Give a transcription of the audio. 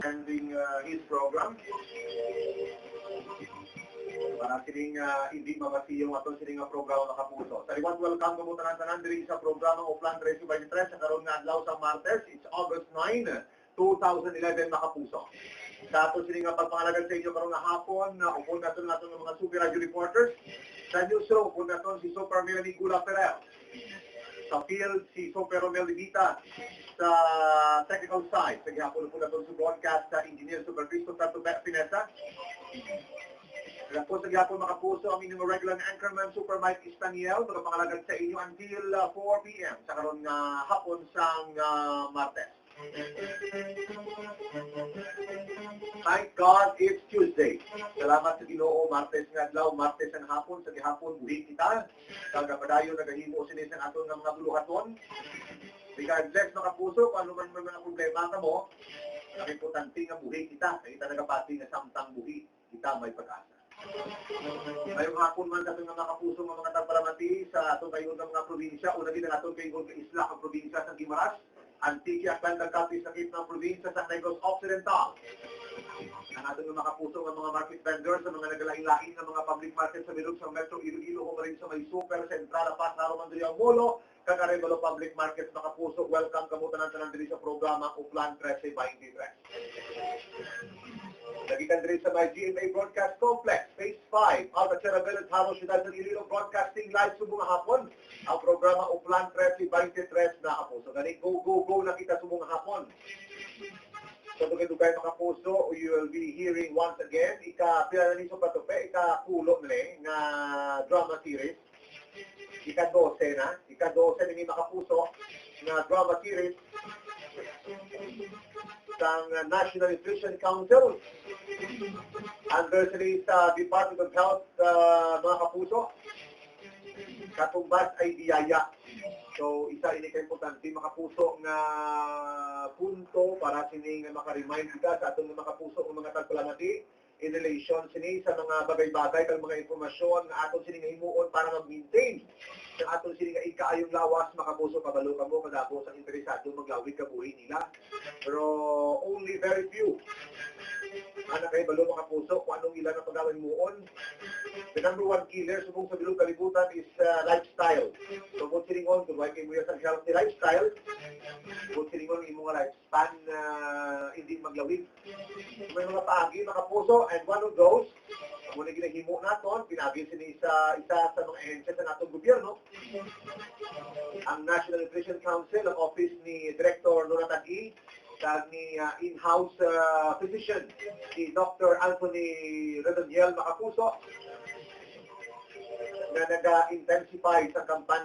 ending his program. Para sining hindi mamasiyong ato sining programa mga kapuso. Sa liwat welcome mo tanan-tanan diri sa programa o Plan 1323 sa karon nga adlaw sa Martes. It's August 9, 2011 mga kapuso. Sa ato sining pagpangalagan sa inyo karon nga hapon, upon naton ng mga Super Radio reporters. Sa newsroom, upon naton si Super Melanie Gula Ferrer. Sa field, si Super Romel Divita. Sa technical side, sa gihapon po naton sa broadcast sa Engineer Super Cristo Tato Pinesa. Kaya po sa gihapon mga puso, ang inyong regular anchorman Super Mike Istaniel, magpapangalagan sa inyo until 4 p.m. sa karon nga hapon sang Martes. Thank God it's Tuesday. Salamat sa Ginoo, Martes nga adlaw, Martes ang hapon, sa gihapon buhi kita. Kagapadayon nagahimo sinis ang aton nga mga buluhaton. Regardless mga puso, kung ano man mga problema ka mo, ang importante nga buhi kita. Kita nagapati nga samtang buhi, kita may pag-asa. Ngayong hapon man sa mga kapuso mga tagpalamati sa atong kayo ng mga probinsya, una din ang atong kayo ng isla ang probinsya sa Guimaras, Antique, Aklan, Cavite, sa ng probinsya sa Negros Occidental. Ang atong mga kapuso ng mga market vendors sa mga nagalain-lain ng mga public market sa Bilog sa Metro Iloilo o rin sa may Super Central Pasaro Mandaluyong Molo, Kakarevalo Public Market mga kapuso. Welcome kamo tanan-tanan diri sa programa o Plan 1323. Nagikan rin sa may GMA Broadcast Complex, Phase 5, Alcatraz Village, Haro, Ciudad ng Iloilo, broadcasting live sa mga hapon. Ang programa o Plan 1323 na kapuso. Gani, go, go, go na kita sa mga hapon. So, dugay mga puso, you will be hearing once again, pila na niso patupe, kulo nila na drama series. Ika-12 na, ika-12 ni mga puso na drama series ng National Nutrition Council under sa Department of Health mga kapuso. Katumbas ay biyaya. So, isa ini kay importante mga kapuso nga punto para sining maka-remind kita sa atong mga kapuso ng mga tagpalamati in relation sini sa mga bagay-bagay kag mga impormasyon nga aton sining himuon para mag-maintain sa aton sining ikaayong lawas mga kapuso. Kabalo ka mo kadako sa interesado maglawig ka buhi nila, pero only very few ana kay balo mga puso kung anong ilan ang pagawin muon. The number one killer subong sa bilog kalibutan is lifestyle. So kung siningon kung why kay mo sa healthy lifestyle, kung siningon imong lifespan hindi maglawig, may mga paagi mga puso, and one of those muna ginahimo naton, pinagi sini sa isa sa mga ehensya sa natong gobyerno, ang National Nutrition Council, ang office ni Director Nora Tag-i, kag ni in-house physician, si Dr. Anthony Redoniel Macapuso, na nag-intensify sa kampanya